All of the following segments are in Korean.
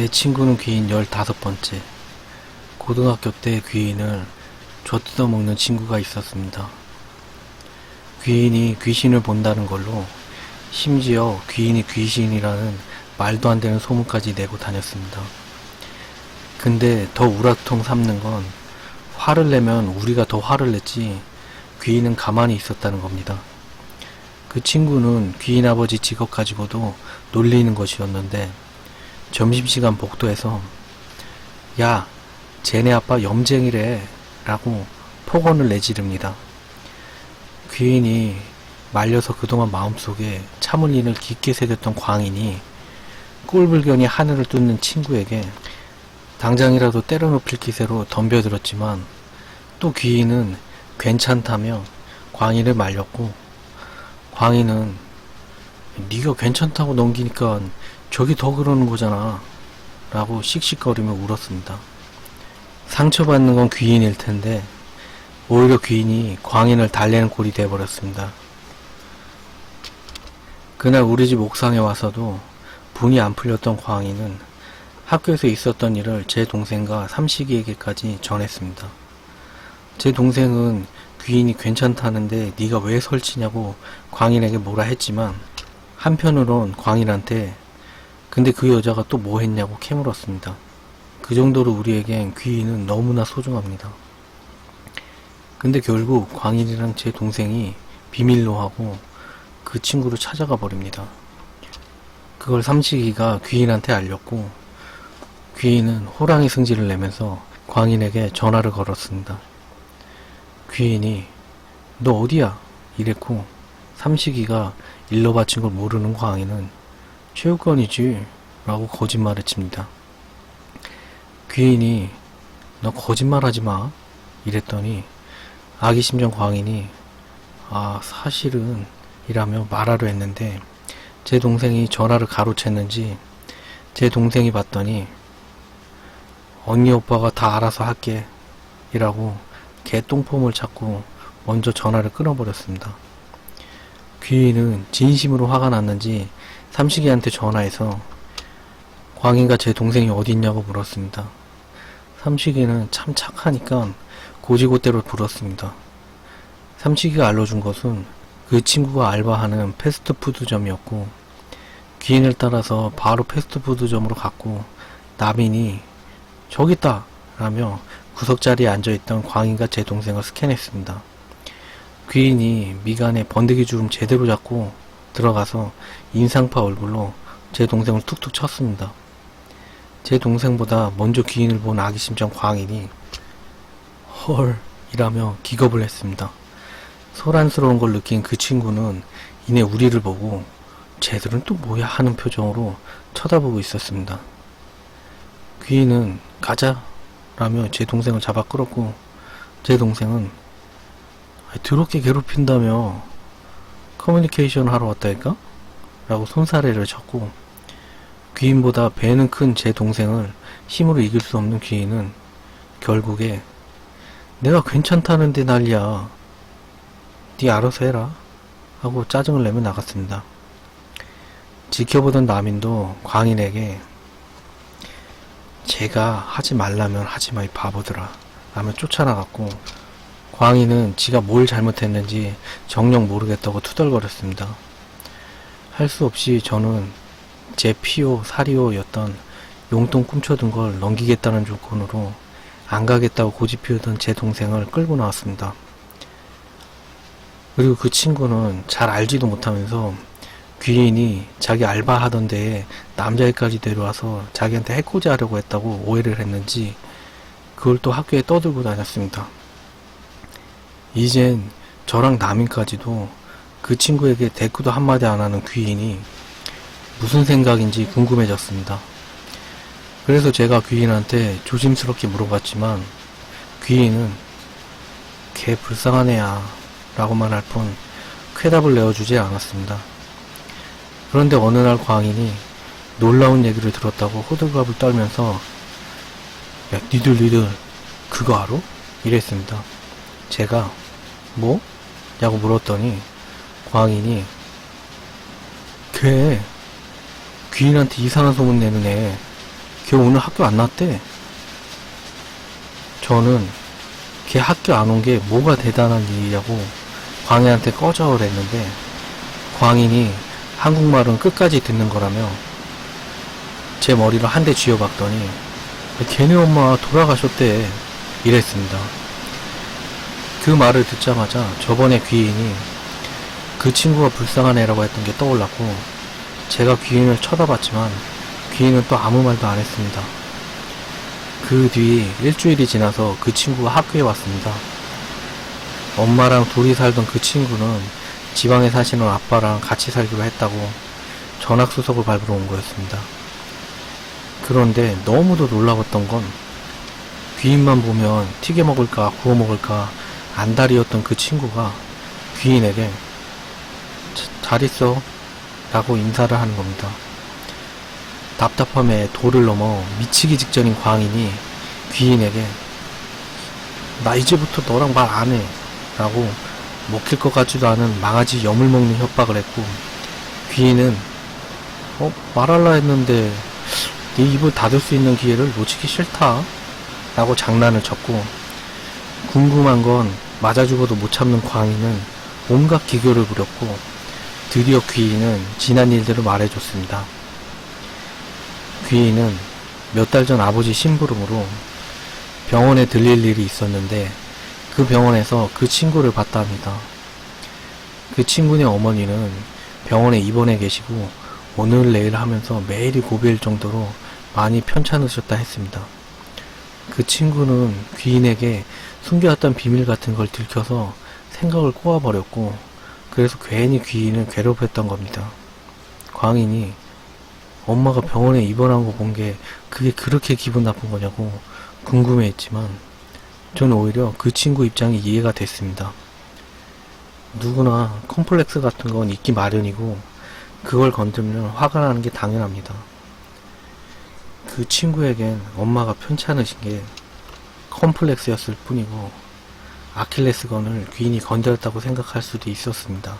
제 친구는 귀인 15번째. 고등학교 때 귀인을 쥐뜯어 먹는 친구가 있었습니다. 귀인이 귀신을 본다는 걸로 심지어 귀인이 귀신이라는 말도 안 되는 소문까지 내고 다녔습니다. 근데 더 우라통 삼는 건 화를 내면 우리가 더 화를 냈지 귀인은 가만히 있었다는 겁니다. 그 친구는 귀인 아버지 직업 가지고도 놀리는 것이었는데 점심시간 복도에서 야, 쟤네 아빠 염쟁이래 라고 폭언을 내지릅니다. 귀인이 말려서 그동안 마음속에 참을 인을 깊게 새겼던 광인이 꼴불견이 하늘을 뚫는 친구에게 당장이라도 때려눕힐 기세로 덤벼들었지만 또 귀인은 괜찮다며 광인을 말렸고 광인은 네가 괜찮다고 넘기니까 저기 더 그러는 거잖아 라고 씩씩거리며 울었습니다. 상처받는 건 귀인일 텐데 오히려 귀인이 광인을 달래는 꼴이 돼버렸습니다. 그날 우리 집 옥상에 와서도 분이 안 풀렸던 광인은 학교에서 있었던 일을 제 동생과 삼식이에게까지 전했습니다. 제 동생은 귀인이 괜찮다는데 네가 왜 설치냐고 광인에게 뭐라 했지만 한편으론 광인한테 근데 그 여자가 또 뭐 했냐고 캐물었습니다. 그 정도로 우리에겐 귀인은 너무나 소중합니다. 근데 결국 광인이랑 제 동생이 비밀로 하고 그 친구를 찾아가 버립니다. 그걸 삼식이가 귀인한테 알렸고 귀인은 호랑이 승질을 내면서 광인에게 전화를 걸었습니다. 귀인이 너 어디야? 이랬고 삼식이가 일러 바친 걸 모르는 광인은 체육관이지 라고 거짓말을 칩니다. 귀인이 너 거짓말하지 마 이랬더니 아기심정 광인이 아 사실은 이라며 말하려 했는데 제 동생이 전화를 가로챘는지 제 동생이 봤더니 언니 오빠가 다 알아서 할게 이라고 개똥폼을 찾고 먼저 전화를 끊어버렸습니다. 귀인은 진심으로 화가 났는지 삼식이한테 전화해서 광인과 제 동생이 어디 있냐고 물었습니다. 삼식이는 참 착하니까 고지고대로 물었습니다. 삼식이가 알려준 것은 그 친구가 알바하는 패스트푸드점이었고 귀인을 따라서 바로 패스트푸드점으로 갔고 남인이 저기 있다 라며 구석자리에 앉아있던 광인과 제 동생을 스캔했습니다. 귀인이 미간에 번데기 주름 제대로 잡고 들어가서 인상파 얼굴로 제 동생을 툭툭 쳤습니다. 제 동생보다 먼저 귀인을 본 아기심장 광인이 헐 이라며 기겁을 했습니다. 소란스러운 걸 느낀 그 친구는 이내 우리를 보고 쟤들은 또 뭐야 하는 표정으로 쳐다보고 있었습니다. 귀인은 가자 라며 제 동생을 잡아 끌었고 제 동생은 더럽게 괴롭힌다며 커뮤니케이션 하러 왔다니까? 라고 손사래를 쳤고 귀인보다 배는 큰 제 동생을 힘으로 이길 수 없는 귀인은 결국에 내가 괜찮다는데 난리야 네 알아서 해라 하고 짜증을 내며 나갔습니다. 지켜보던 남인도 광인에게 제가 하지 말라면 하지마 이 바보들아 라며 쫓아나갔고 광인은 지가 뭘 잘못했는지 정녕 모르겠다고 투덜거렸습니다. 할 수 없이 저는 제 피오 사리오였던 용돈 꿈쳐둔 걸 넘기겠다는 조건으로 안 가겠다고 고집피우던 제 동생을 끌고 나왔습니다. 그리고 그 친구는 잘 알지도 못하면서 귀인이 자기 알바하던 데에 남자애까지 데려와서 자기한테 해코지 하려고 했다고 오해를 했는지 그걸 또 학교에 떠들고 다녔습니다. 이젠 저랑 남인까지도 그 친구에게 대꾸도 한마디 안 하는 귀인이 무슨 생각인지 궁금해졌습니다. 그래서 제가 귀인한테 조심스럽게 물어봤지만 귀인은 걔 불쌍한 애야 라고만 할 뿐 쾌답을 내어주지 않았습니다. 그런데 어느 날 광인이 놀라운 얘기를 들었다고 호들갑을 떨면서 야 니들 그거 알아? 이랬습니다. 제가 뭐? 라고 물었더니 광인이 걔 귀인한테 이상한 소문 내는 애 걔 오늘 학교 안 났대. 저는 걔 학교 안 온 게 뭐가 대단한 일이냐고 광인한테 꺼져를 했는데, 광인이 한국말은 끝까지 듣는 거라며 제 머리를 한 대 쥐어박더니 걔네 엄마 돌아가셨대 이랬습니다. 그 말을 듣자마자 저번에 귀인이 그 친구가 불쌍한 애라고 했던 게 떠올랐고, 제가 귀인을 쳐다봤지만 귀인은 또 아무 말도 안 했습니다. 그 뒤 일주일이 지나서 그 친구가 학교에 왔습니다. 엄마랑 둘이 살던 그 친구는 지방에 사시는 아빠랑 같이 살기로 했다고 전학수석을 밟으러 온 거였습니다. 그런데 너무도 놀라웠던 건, 귀인만 보면 튀겨 먹을까 구워 먹을까 안달이었던 그 친구가 귀인에게 잘 있어 라고 인사를 하는 겁니다. 답답함에 도를 넘어 미치기 직전인 광인이 귀인에게 나 이제부터 너랑 말 안 해 라고 먹힐 것 같지도 않은 망아지 염을 먹는 협박을 했고, 귀인은 말할라 했는데 네 입을 닫을 수 있는 기회를 놓치기 싫다 라고 장난을 쳤고, 궁금한 건 맞아 죽어도 못 참는 광인은 온갖 기교를 부렸고, 드디어 귀인은 지난 일들을 말해줬습니다. 귀인은 몇 달 전 아버지 심부름으로 병원에 들릴 일이 있었는데 그 병원에서 그 친구를 봤다 합니다. 그 친구네 어머니는 병원에 입원해 계시고 오늘 내일 하면서 매일이 고비일 정도로 많이 편찮으셨다 했습니다. 그 친구는 귀인에게 숨겨왔던 비밀 같은 걸 들켜서 생각을 꼬아버렸고, 그래서 괜히 귀인을 괴롭혔던 겁니다. 광인이 엄마가 병원에 입원한 거 본 게 그게 그렇게 기분 나쁜 거냐고 궁금해했지만, 저는 오히려 그 친구 입장이 이해가 됐습니다. 누구나 컴플렉스 같은 건 있기 마련이고 그걸 건드리면 화가 나는 게 당연합니다. 그 친구에겐 엄마가 편찮으신 게 컴플렉스였을 뿐이고 아킬레스건을 귀인이 건드렸다고 생각할 수도 있었습니다.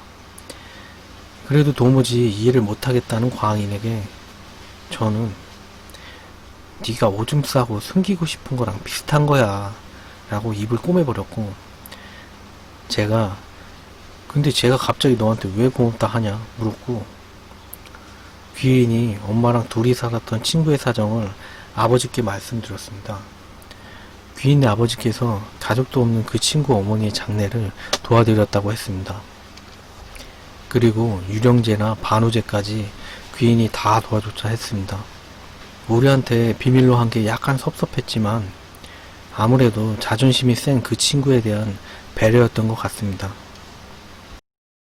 그래도 도무지 이해를 못하겠다는 광인에게 저는 네가 오줌 싸고 숨기고 싶은 거랑 비슷한 거야 라고 입을 꼬매버렸고, 근데 제가 갑자기 너한테 왜 고맙다 하냐 물었고, 귀인이 엄마랑 둘이 살았던 친구의 사정을 아버지께 말씀드렸습니다. 귀인의 아버지께서 가족도 없는 그 친구 어머니의 장례를 도와드렸다고 했습니다. 그리고 유령제나 반우제까지 귀인이 다 도와줬자 했습니다. 우리한테 비밀로 한 게 약간 섭섭했지만 아무래도 자존심이 센 그 친구에 대한 배려였던 것 같습니다.